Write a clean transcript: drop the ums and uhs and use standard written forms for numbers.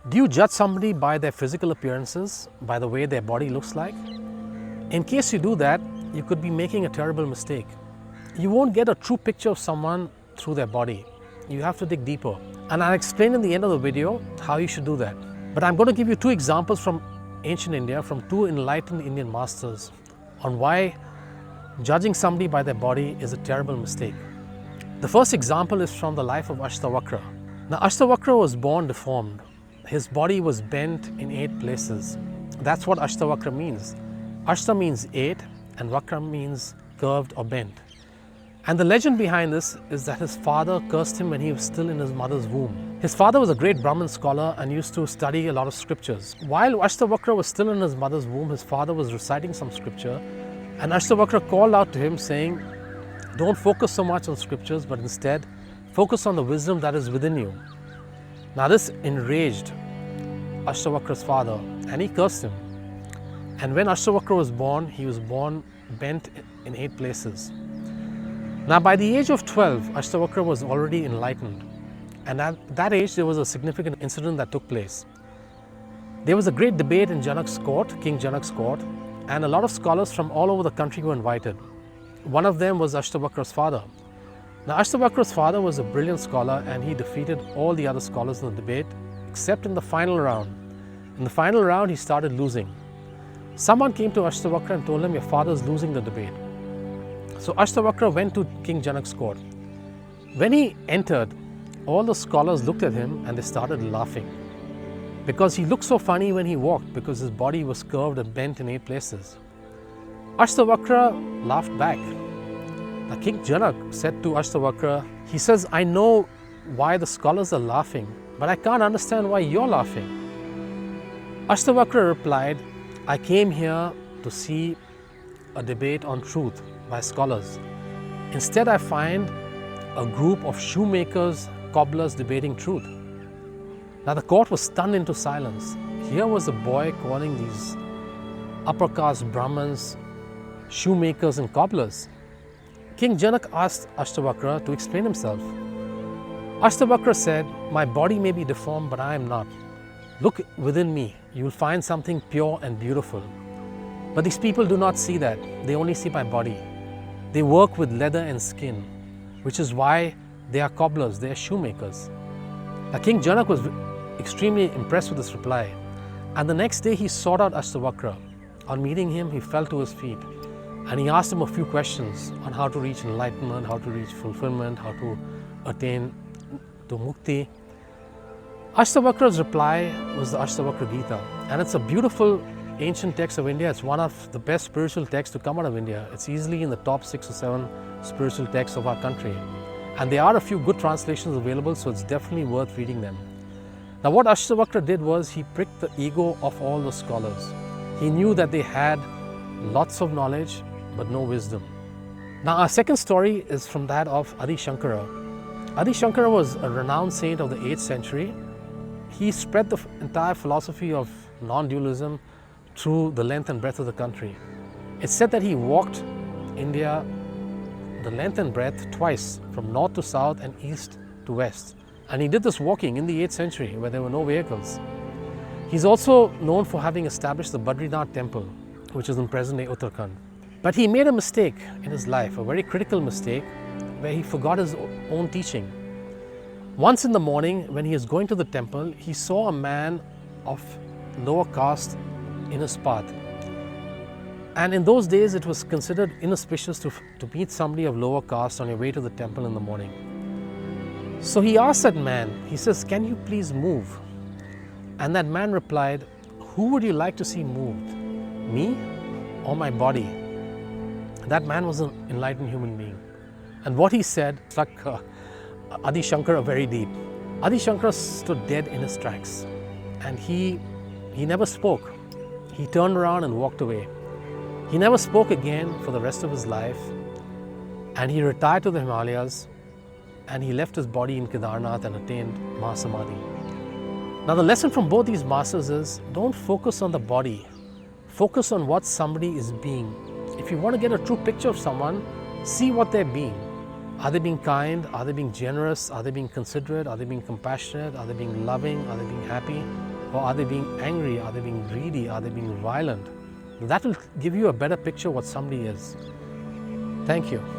Do you judge somebody by their physical appearances, by the way their body looks like? In case you do that, you could be making a terrible mistake. You won't get a true picture of someone through their body. You have to dig deeper. And I'll explain in the end of the video how you should do that. But I'm going to give you two examples from ancient India, from two enlightened Indian masters, on why judging somebody by their body is a terrible mistake. The first example is from the life of Ashtavakra. Now, Ashtavakra was born deformed. His body was bent in 8 places. That's what Ashtavakra means. Ashta means 8 and Vakra means curved or bent. And the legend behind this is that his father cursed him when he was still in his mother's womb. His father was a great Brahmin scholar and used to study a lot of scriptures. While Ashtavakra was still in his mother's womb, his father was reciting some scripture, and Ashtavakra called out to him saying, "Don't focus so much on scriptures, but instead focus on the wisdom that is within you." Now this enraged Ashtavakra's father and he cursed him. And when Ashtavakra was born, he was born bent in 8 places. Now by the age of 12, Ashtavakra was already enlightened. And at that age, there was a significant incident that took place. There was a great debate in Janak's court, King Janak's court, and a lot of scholars from all over the country were invited. One of them was Ashtavakra's father. Now Ashtavakra's father was a brilliant scholar and he defeated all the other scholars in the debate, except in the final round. In the final round, he started losing. Someone came to Ashtavakra and told him, "Your father is losing the debate." So Ashtavakra went to King Janak's court. When he entered, all the scholars looked at him and they started laughing because he looked so funny when he walked, because his body was curved and bent in 8 places. Ashtavakra laughed back. Now King Janak said to Ashtavakra, he says, "I know why the scholars are laughing, but I can't understand why you're laughing." Ashtavakra replied, "I came here to see a debate on truth by scholars. Instead, I find a group of shoemakers, cobblers debating truth." Now the court was stunned into silence. Here was a boy calling these upper caste Brahmins shoemakers and cobblers. King Janak asked Ashtavakra to explain himself. Ashtavakra said, "My body may be deformed, but I am not. Look within me, you will find something pure and beautiful. But these people do not see that, they only see my body. They work with leather and skin, which is why they are cobblers, they are shoemakers." Now King Janak was extremely impressed with this reply, and the next day he sought out Ashtavakra. On meeting him, he fell to his feet and he asked him a few questions on how to reach enlightenment, how to reach fulfillment, how to attain to mukti. Ashtavakra's reply was the Ashtavakra Gita, and it's a beautiful ancient text of India. It's one of the best spiritual texts to come out of India. It's easily in the top 6 or 7 spiritual texts of our country. And there are a few good translations available, so it's definitely worth reading them. Now what Ashtavakra did was he pricked the ego of all the scholars. He knew that they had lots of knowledge, but no wisdom. Now our second story is from that of Adi Shankara. Adi Shankara was a renowned saint of the 8th century. He spread the entire philosophy of non-dualism through the length and breadth of the country. It's said that he walked India the length and breadth twice, from north to south and east to west. And he did this walking in the 8th century where there were no vehicles. He's also known for having established the Badrinath temple, which is in present-day Uttarakhand. But he made a mistake in his life, a very critical mistake, where he forgot his own teaching. Once in the morning, when he was going to the temple, he saw a man of lower caste in his path. And in those days, it was considered inauspicious to meet somebody of lower caste on your way to the temple in the morning. So he asked that man, he says, "Can you please move?" And that man replied, "Who would you like to see moved, me or my body?" That man was an enlightened human being. And what he said struck Adi Shankara very deep. Adi Shankara stood dead in his tracks, and he never spoke. He turned around and walked away. He never spoke again for the rest of his life, and he retired to the Himalayas, and he left his body in Kedarnath and attained Mahasamadhi. Now the lesson from both these masters is, don't focus on the body, focus on what somebody is being. If you want to get a true picture of someone, see what they're being. Are they being kind? Are they being generous? Are they being considerate? Are they being compassionate? Are they being loving? Are they being happy? Or are they being angry? Are they being greedy? Are they being violent? That will give you a better picture of what somebody is. Thank you.